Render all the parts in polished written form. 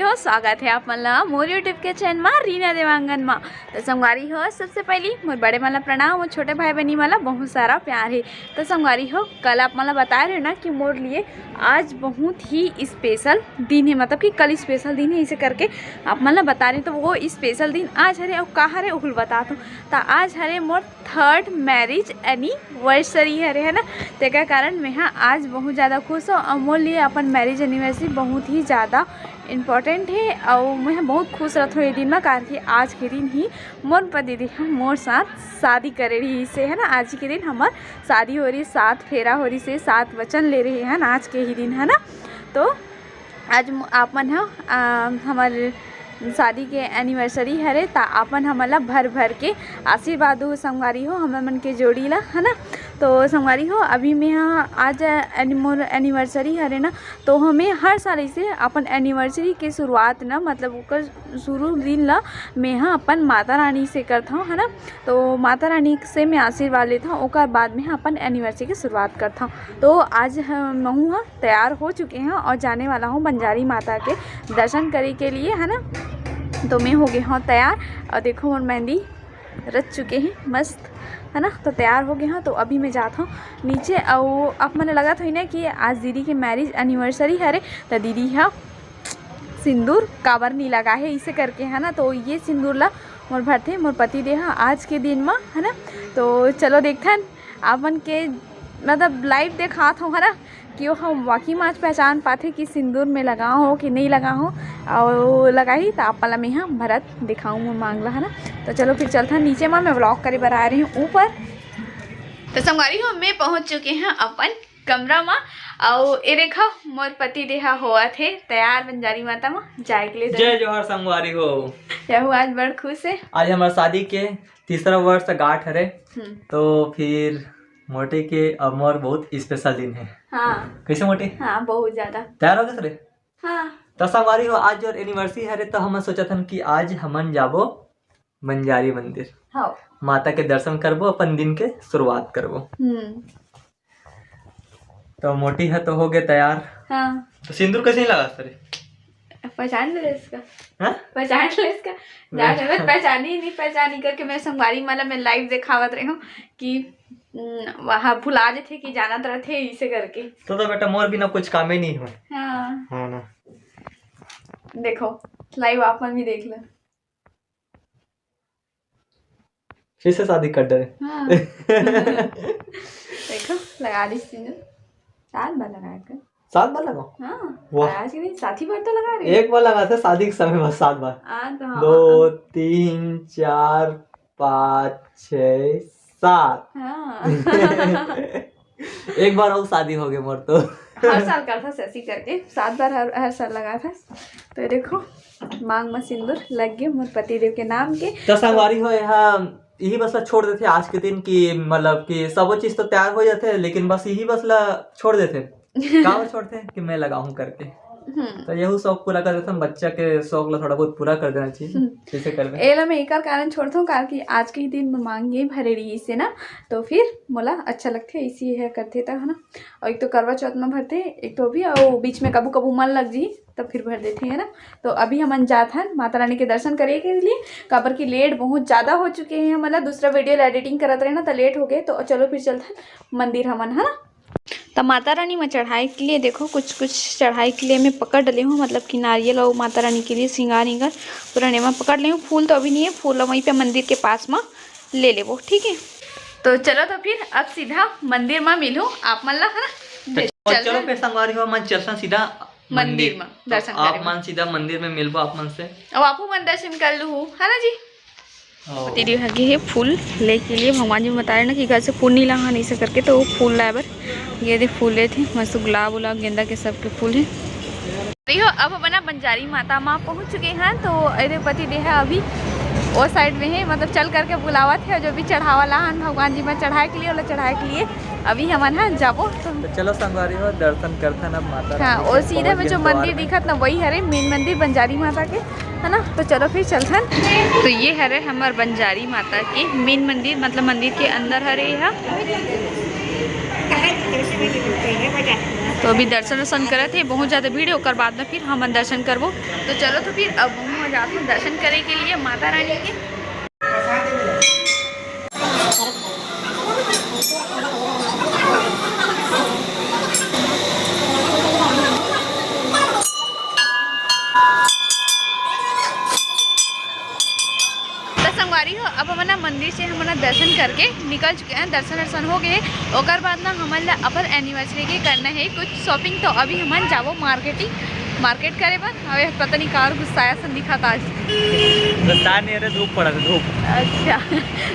हो स्वागत है आप मतलब मोर यूट्यूब के चैनल में रीना देवांगन में। तो संगवारी हो सबसे पहली मोर बड़े माला प्रणाम और छोटे भाई बहनी माला बहुत सारा प्यार है। तो संगवारी हो कल आप मतलब बता रहे हो ना कि मोर लिए आज बहुत ही स्पेशल दिन है, मतलब कि कल स्पेशल दिन है, इसे करके आप मतलब बता रहे। तो वो स्पेशल दिन आज हरे और कहाँ हरे उहुल बता दो। तो आज हरे मोर 3rd मैरिज एनिवर्सरी हरे है ना। तेका कारण मैं हाँ आज बहुत ज़्यादा खुश हूँ और मोर लिए अपन मैरिज एनिवर्सरी बहुत ही ज़्यादा इम्पोर्टेंट है और मैं बहुत खुश रहती हूँ ये दिन में, कारण कि आज के दिन ही मोर पति देव मोर साथ शादी करे रही से है ना। आज के दिन हमार शादी हो रही, 7 फेरा हो रही से 7 वचन ले रहे हैं आज के ही दिन है ना। तो आज आपन है हमारे शादी के एनिवर्सरी हरे ता अपन हमला भर भर के आशीर्वाद हो संगवारी हो हम मन के जोड़ी ला है ना। तो संगवारी हो अभी मैं यहाँ आज मोर एनिवर्सरी हरे ना, तो हमें हर साल ऐसे अपन एनिवर्सरी के शुरुआत ना मतलब ओकर शुरू दिन ला मैं यहाँ अपन माता रानी से करता हूँ है ना। तो माता रानी से मैं आशीर्वाद लेता हूँ, ओकर बाद में अपन एनिवर्सरी की शुरुआत करता हूँ। तो आज हम यहाँ तैयार हो चुके हैं और जाने वाला हूँ बंजारी माता के दर्शन करे के लिए है ना। तो मैं हो गया हाँ तैयार और देखो मोर मेहंदी रच चुके हैं मस्त है ना। तो तैयार हो गए हाँ, तो अभी मैं जाता हूँ नीचे। और अब मैंने लगा था ना कि आज दीदी के मैरिज एनिवर्सरी है रे, तो दीदी है सिंदूर काबर नहीं लगा है इसे करके है ना। तो ये सिंदूर ला मोर भरते मोर पति दे हाँ आज के दिन में है ना। तो चलो देखते अपन के मतलब लाइव देखा था है ना कि वो हम वाकई में आज पहचान पाते कि सिंदूर में लगा हो कि नहीं लगा हो और लगाई। तो आप वाला मैं यहाँ भरत दिखाऊँ मांगला है ना। तो चलो फिर चलता है नीचे में, मैं व्लॉग करे बर आ रही हूँ ऊपर। तो संगवारी हो मैं पहुँच चुके हैं अपन कमरा में और ये देखो मोर पति देहा हुआ थे तैयार बंजारी माता में जाए के लिए। जय जोहर संगवारी हो। आज बड़ खुश है, आज हमारे शादी के 3रा वर्ष गांठ हरे। तो फिर मोटे के अब मोर बहुत स्पेशल दिन है। हाँ कैसे मोटे? हाँ बहुत ज्यादा तैयार हो गए रे? हाँ। तो संगवारी हो आज और एनिवर्सरी हरे, तो हम सोचा था कि आज हमन जाबो बंजारी मंदिर। हाँ माता के दर्शन करबो, अपन दिन के शुरुआत करबो। तो मोटी है तो हो गए तैयार। हाँ। तो सिंदूर कैसे लगा रे? पहचान ले इसका। हाँ? पहचान ले इसका। पहचानी नहीं पहचानी करके मैं संगवारी मतलब मैं लाइव दिखावत रही हूँ कि वहाँ भुला थे कि जाना तरह थे इसे करके। तो बेटा मोर भी ना कुछ काम ही नहीं हो। हाँ हाँ ना देखो लाइव आप मन भी देख लो। फिर से शादी कर डरे। हाँ। देखो लगा दी सिंदूर 7 बार लगा कर। 7 बार लगाओ? हाँ आज के दिन साथी बार तो लगा रही। एक बार लगा था शादी के समय बस 7 बार। 2 3 4 5 6 7। हाँ। एक बार और शादी हो गई मोर तो। हर साल करता ऐसी करके 7 बार हर साल लगा था। तो देखो मांग में सिंदूर लग गए मोर पति देव के नाम के। तो संगवारी हो यहाँ यही बस छोड़ देते आज के दिन की मतलब कि सब चीज तो तैयार हो जाते हैं, लेकिन बस यही बस छोड़ देते कहाँ छोड़ते हैं कि मैं लगाऊं करके। तो यही शौक पूरा कर देते हैं, बच्चा के शौक ला थोड़ा बहुत पूरा कर देना चाहिए। जैसे कर एला मैं एक कारण छोड़ता हूँ कारण कि आज के दिन में मांग यही भरे रही इससे ना, तो फिर मोला अच्छा लगते है इसी है करते तक है ना। और एक तो करवा चौथ में भरते एक तो भी और बीच में कबू कबू मन लग जी तब फिर भर देते हैं ना। तो अभी हम जाते हैं माता रानी के दर्शन करे के लिए, काबर की लेट बहुत ज़्यादा हो चुके हैं, मतलब दूसरा वीडियो एडिटिंग करते रहे ना तो लेट हो गए। तो चलो फिर चलते हैं मंदिर हमन है ना। तो माता रानी में चढ़ाई के लिए देखो कुछ चढ़ाई के लिए मैं पकड़ डली हूँ, मतलब कि नारियल और माता रानी के लिए सिंगार पूरा नेमा पकड़ ली हूँ। फूल तो अभी नहीं है, फूल वहीं पे मंदिर के पास में ले ले वो ठीक है। तो चलो तो फिर अब सीधा मंदिर में मिलूँ आप मन ला है ना। चलो फिर संगवारी हो मन चलता सीधा मंदिर में दर्शन आप मन सीधा मंदिर में मिलबो आप मन से और आपू मन दर्शन कर लूँ है ना जी। पति देव आगे है फूल ले के लिए, भगवान जी बता रहे ना कि घर से फूल नहीं लाना नहीं से करके, तो वो फूल लाए बर ये दे फूल ले थे मस्त गुलाब उलाब गेंदा के सब के फूल है। देखो अब अपना बंजारी माता माँ पहुँच चुके हैं। तो अरे पति देव है अभी वो साइड में है, मतलब चल करके बुलावा थे जो भी चढ़ावा लाहन भगवान जी में चढ़ाए के लिए वाला चढ़ाए के लिए अभी हमन है जाबो। तो चलो संगवारी हो दर्शन करते ना माता। हाँ और सीधे में जो मंदिर दिखत ना वही हरे मेन मंदिर बंजारी माता के है ना। तो चलो फिर चलते हैं। तो ये हरे हमारे बंजारी माता के मेन मंदिर, मतलब मंदिर के अंदर हरे यहाँ तो अभी दर्शन वर्शन करत है, बहुत ज़्यादा भीड़ है, ओकर बाद में फिर हम दर्शन करबो। तो चलो तो फिर अब हम जाते हैं दर्शन करे के लिए माता रानी के। संगवारी हो अब हमारा मंदिर से हमारा दर्शन करके निकल चुके हैं, दर्शन वर्शन हो गए। ओकर बाद ना हमारा अपन एनिवर्सरी के करना है कुछ शॉपिंग। तो अभी हम जाबो मार्केट करे पर। अबे पता नहीं कार गुस्साया सन दिखा था आज। गुस्सा नहीं अरे धूप पड़ा था धूप। अच्छा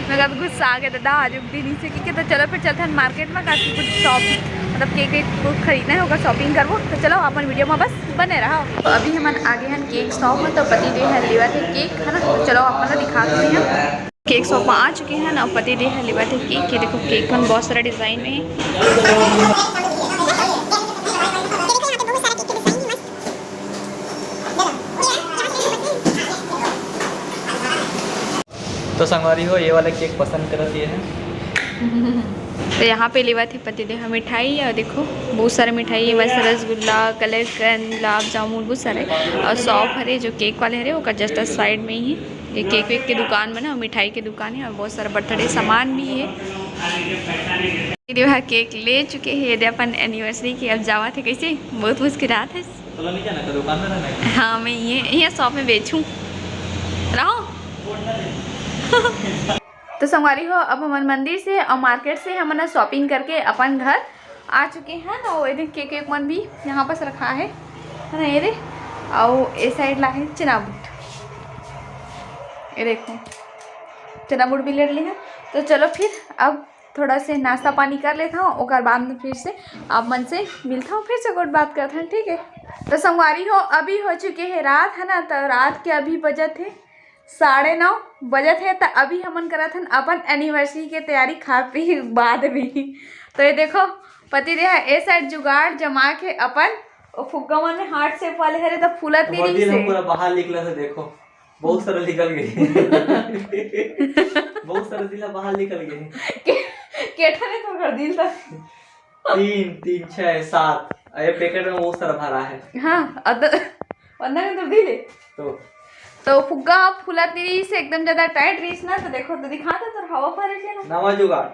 मैं गुस्सा आ गया दादा आज दिन नीचे की। तो चलो फिर चलते हैं मार्केट में काफ़ी कुछ शॉपिंग मतलब केक कुछ खरीदना है होगा, शॉपिंग करवो। तो चलो अपन वीडियो में बस बने रहा। तो अभी हम आगे हैं केक शॉप में। तो पति देव है लेवा थे केक है ना। तो चलो अपन दिखा देते हैं। केक शॉप में आ चुके हैं ना, पति देव है लेवा थे केक। ये देखो केक में बहुत सारा डिज़ाइन में है। तो संगवारी हो ये वाला केक पसंद करती है। तो यहाँ पे लेवा थे पति देव मिठाई। और देखो बहुत सारे मिठाई है, वैसे रसगुल्ला, कलरकंद, गुलाब जामुन बहुत सारे। और शॉप हरे जो केक वाले हरे वो जस्ट साइड में ही है। ये केक वेक की दुकान में ना मिठाई की दुकान है और बहुत सारा बर्थडे सामान भी है। वह केक ले चुके हैं यदि अपन एनिवर्सरी की। अब जावा थे कैसे बहुत मुस्कुरात है। हाँ मैं ये शॉप में बेचूँ रहो। तो संगवारी हो अब हम मंदिर से और मार्केट से हम ना शॉपिंग करके अपन घर आ चुके हैं ना। वो केक एक मन भी यहाँ पर रखा है ना ये रे। और ये साइड ला है चना बूट, ये देखो चना बूट भी ले लिया। तो चलो फिर अब थोड़ा से नाश्ता पानी कर लेता हूँ, और बाद में फिर से आप मन से मिलता हूँ, फिर से कुछ बात करते हैं, ठीक है। तो संगवारी हो अभी हो चुके हैं रात है ना। तो रात के अभी बजे थे 9:30 बजे थे। तो अभी हमन करा था अपन एनिवर्सरी के तैयारी खा पी बाद में। तो ये देखो पति देव ए साइड जुगाड़ जमा के अपन फुग्गा मन में हार्ट शेप वाले हरे तो फूलत नहीं रही से पूरा बाहर निकला था। देखो बहुत सारा निकल गए। बहुत सारा दिला बाहर निकल गए। केठा ने तो कर दिल था 3 3 6 7 ये पैकेट में बहुत सारा भरा है। हाँ वरना में तो दिले तो फुग्गा फूलत नहीं रही से एकदम ज्यादा टाइट रही ना। तो देखो तो दिखाता तो हवा पर है ना नवा जुगाड़।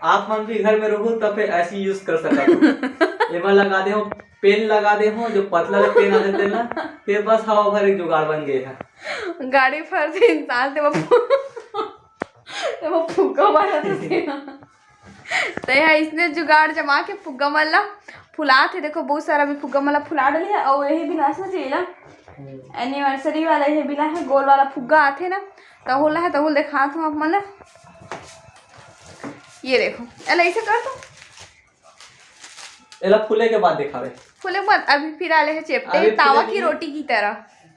आप हम भी घर में रहो तब फिर ऐसे यूज कर सकते हो। एमा लगा दे हो पेन लगा दे हो जो पतला पेन आ देते ना, फिर बस हवा भर एक जुगाड़ बन गए है। गाड़ी पर से इंसान वो फुग्गा मारा तो यहाँ इसने जुगाड़ जमा के फुग्गा मल्ला फुला थे। देखो बहुत सारा भी फुग्गा मल्ला फुला डाली है। और यही भी नाचना चाहिए ना एनिवर्सरी वाला ये बिला है गोल वाला फुग्गा आते ना तो होला है। तो दिखा दूँ आप मतलब ये देखो अला ऐसे कर दो एला फूले के बाद दिखावे। फूले के बाद अभी फिर आले है चेपटे तावा की रोटी की तरह।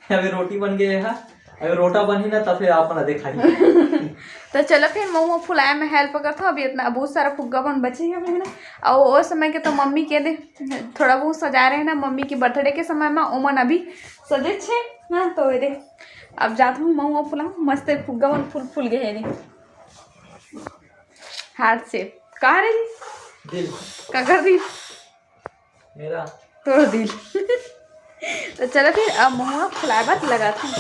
अभी रोटी बन गए है। अगर रोटा बनी ना तो फिर आप ना दिखाइए। तो चलो फिर मैं फुलाया में हेल्प करता हूँ। अभी इतना बहुत सारा फुग्गा बन बचे हैं ना। और वो समय के तो मम्मी के दे थोड़ा बहुत सजा रहे हैं ना। मम्मी के बर्थडे के समय में ओमन अभी सजे छे ना। तो ये दे अब जाता हूँ मैं फुलाऊँ मस्त फुग्गा बन फूल गए हैं हाथ से। कहाँ रे दिल का कर दी मेरा तोड़ दिल। तो चलो फिर अब मुँह फुलाए बात लगाता हूँ।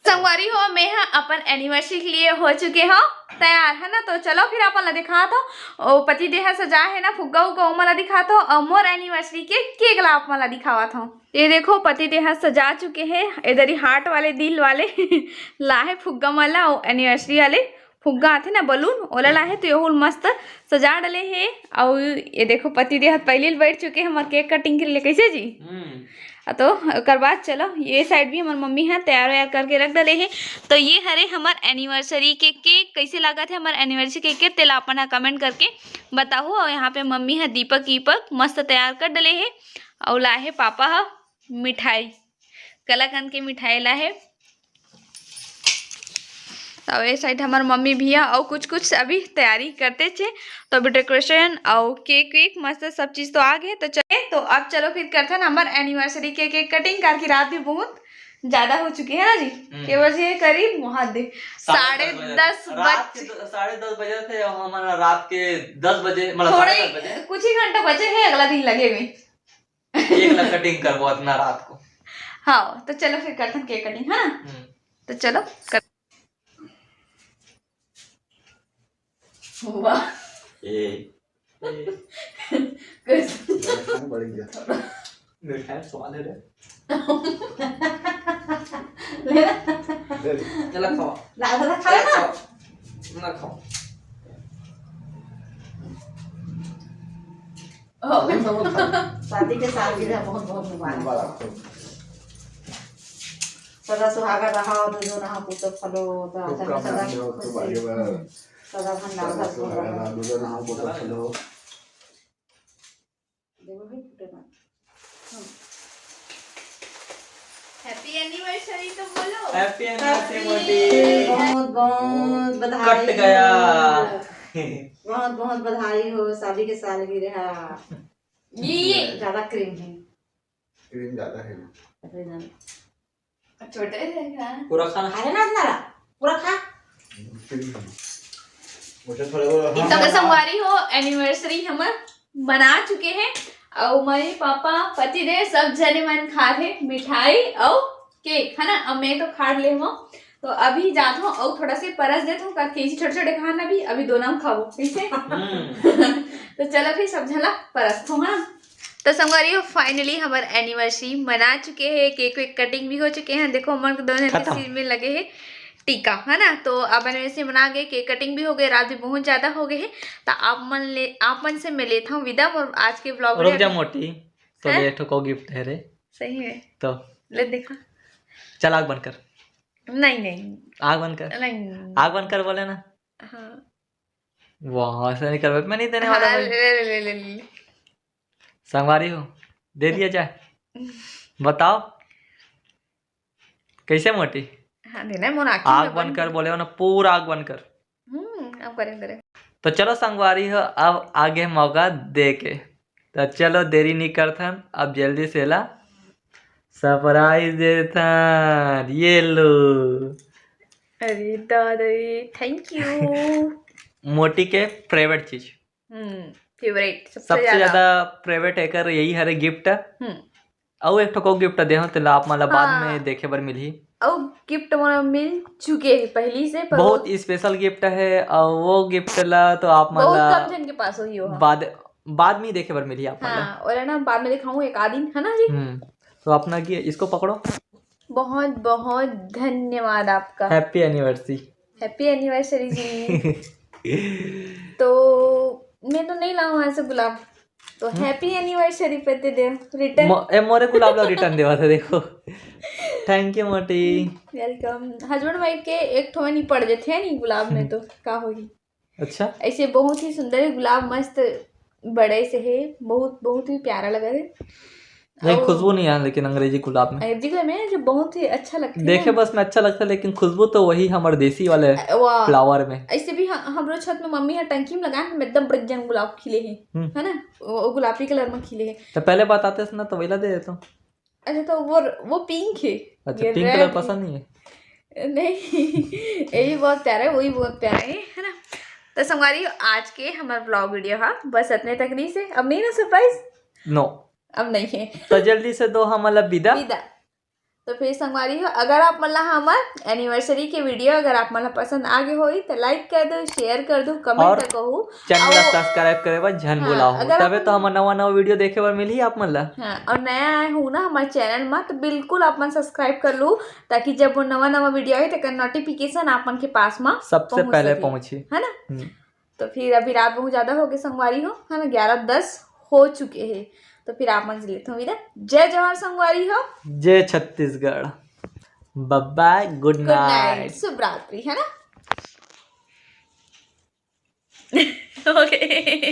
संगवारी हो मैं अपन एनिवर्सरी के लिए हो चुके हो तैयार है ना। तो चलो फिर अपन ला दिखा दो पति देह सजा है ना फुग्गा उग्गा मला दिखा दो और मोर एनिवर्सरी के केक ला आप मला दिखावा था। ये देखो पति देह सजा चुके हैं इधर ही हार्ट वाले दिल वाले लाहे फुग्गा मला और एनिवर्सरी वाले फुग्गा आते ना बलून ओला लाहे। तो ये मस्त सजा डले है। और ये देखो पति देह पहले बैठ चुके हैं हमारे केक कटिंग के लिए। कैसे जी तो कर बाद चलो ये साइड भी हमारी मम्मी है तैयार वैयार करके रख डले है। तो ये हरे हमार एनिवर्सरी के केक कैसे लगा थे हमारे एनिवर्सरी के केक तेला अपन कमेंट करके बताओ। और यहाँ पे मम्मी है दीपक मस्त तैयार कर डले है। और लाए पापा है मिठाई कलाकंद के मिठाई ला है। तो ये साइड हमार मम्मी भैया और कुछ कुछ अभी तैयारी करते थे। तो अभी डेकोरेशन और केक वेक मस्त सब चीज़ तो आ गए। तो चले तो अब चलो फिर करते हैं हमारे एनिवर्सरी के केक कटिंग कार की। रात भी बहुत ज्यादा हो चुकी है ना जी, के बजे करीब मुहादे 10:30 बजे 10:30 बजे थे और हमारा रात के 10 बजे मतलब थोड़े 10:30 बजे कुछ ही घंटा बचे हैं, अगला दिन लगे हुए एक लाख कटिंग करवा इतना रात को। हाँ तो चलो फिर करते हैं केक कटिंग है ना। तो चलो कर। वाह मिठाई स्वाद है रे। चला खाओ लाला खा लेना ना खाओ। शादी के सालगिरह बहुत बहुत मुबारक। सदा सुहागा रहा दुजो रहा पुत्र फलो सदा भंडार दुजो रहा पुत्र फलो। हैप्पी एनिवर्सरी तो बोलो। हैप्पी एनिवर्सरी मोटी। बहुत बहुत बधाई। कट गया। बहुत बहुत बधाई हो शादी के सालगिरह। ये ज्यादा क्रीम है, क्रीम ज्यादा है। छोटे रहेगा पूरा खाना खा लेना अपना पूरा खा। मुझे थोड़ा तो संगवारी हो एनिवर्सरी हम बना चुके हैं और मम्मी पापा पति देव सब जने मन खा थे मिठाई और केक है ना। अब मैं तो खा ले हूँ तो अभी जाता हूँ और थोड़ा से परस देता हूँ करके छोटे छोटे खाना भी अभी दोनों खाओ ठीक है। तो चलो फिर सब झला परस हो हाँ। तो संगवारी हो फाइनली हमारे एनिवर्सरी मना चुके हैं, केक वेक कटिंग भी हो चुके हैं। देखो हमारे दोनों के सिर में लगे हैं टीका है ना। तो अब एनिवर्सरी मना गए, केक कटिंग भी हो गए, रात भी बहुत ज्यादा हो गए हैं। तो आप मन से मैं लेता हूँ विदा और आज के ब्लॉग रुक जा मोटी तो ले ठोको गिफ्ट है रे। सही है तो ले देखा। चल आग बंद कर। नहीं नहीं आग बंद कर। नहीं आग बंद कर बोले ना। हाँ वाह ऐसा नहीं कर मैं नहीं देने हाँ, वाला। ले। संगवारी हो दे दिया जाए बताओ कैसे मोटी। हाँ देना मोर आग बंद कर बोले हो ना, पूरा आग बंद कर। अब करें तो चलो संगवारी हो अब आगे मौका दे के। तो चलो देरी नहीं करथन, अब जल्दी से ला सरप्राइज देथन। ये लो। अरे दादा थैंक यू। मोटी के फेवरेट चीज फेवरेट सबसे ज्यादा फेवरेट है यही हरे गिफ्ट। और एक ठो गिफ्ट दे तो आप मतलब बाद में देखे बर मिली। और गिफ्ट मोला मिल चुके हैं पहली से बहुत स्पेशल गिफ्ट है और वो गिफ्ट ला तो आप बहुत कम मतलब जन के पास होगी वो। बाद में देखे बर मिली आप हाँ मतलब। और है ना बाद में दिखाऊं एक आध दिन है ना जी। तो अपना की इसको पकड़ो। बहुत बहुत धन्यवाद आपका। Happy anniversary. हैप्पी एनिवर्सरी जी। तो मैं तो नहीं लाऊं ऐसे गुलाब तो हैप्पी एनिवर्सरी पे दे दे रिटर्न। मोरे गुलाब ला रिटर्न देवा था देखो। थैंक यू मोटी। वेलकम। हस्बैंड वाइफ के एक ठो नहीं पड़ जाते हैं नहीं गुलाब में तो का होगी। अच्छा ऐसे बहुत ही सुंदर है गुलाब, मस्त बड़े से है, बहुत बहुत ही प्यारा लगा है। नहीं खुशबू नहीं है लेकिन अंग्रेजी गुलाब में अंग्रेजी गुलाब में जो बहुत ही अच्छा लगता है। देखे बस में अच्छा लगता है लेकिन खुशबू तो वही हमारे देसी वाले वाह फ्लावर में। ऐसे भी हम लोग छत में मम्मी है टंकी में लगाए हैं एकदम बड़े जन गुलाब खिले हैं है ना, वो गुलाबी कलर में खिले हैं। तो पहले बताते ना तो वही ला दे देता हूँ। अच्छा तो वो पिंक है। अच्छा पिंक कलर पसंद नहीं है। नहीं ये भी बहुत प्यारा है, वही बहुत प्यारा है ना। तो संगवारी आज के हमारा ब्लॉग वीडियो हाँ बस इतने तक नहीं से। अब नहीं ना सरप्राइज नो अब नहीं है तो जल्दी से दो हम मतलब विदा। तो फिर संगवारी हो अगर आप मतलब हमार एनिवर्सरी के वीडियो अगर आप मतलब पसंद आ गए हो तो लाइक कर दो, शेयर कर दो, कमेंट कर कहू, चैनल ला सब्सक्राइब करे बस झन बुलाओ तबे तो हम नवा नवा वीडियो देखे बर मिली आप मन ला। हाँ और नया आए हूँ ना हमारे चैनल में तो बिल्कुल आप मन सब्सक्राइब कर लो ताकि जब वो नवा नवा वीडियो आए तो नोटिफिकेशन आप मन के पास में सबसे पहले पहुंची है ना। तो फिर अभी रात बहुत ज्यादा हो गई संगवारी हो है ना, 11:10 हो चुके हैं। तो फिर आप मन से लेते हूँ विदा। जय जवाहर संगवारी हो, जय Chhattisgarh, bye bye, good night, शुभ रात्रि है ना। ओके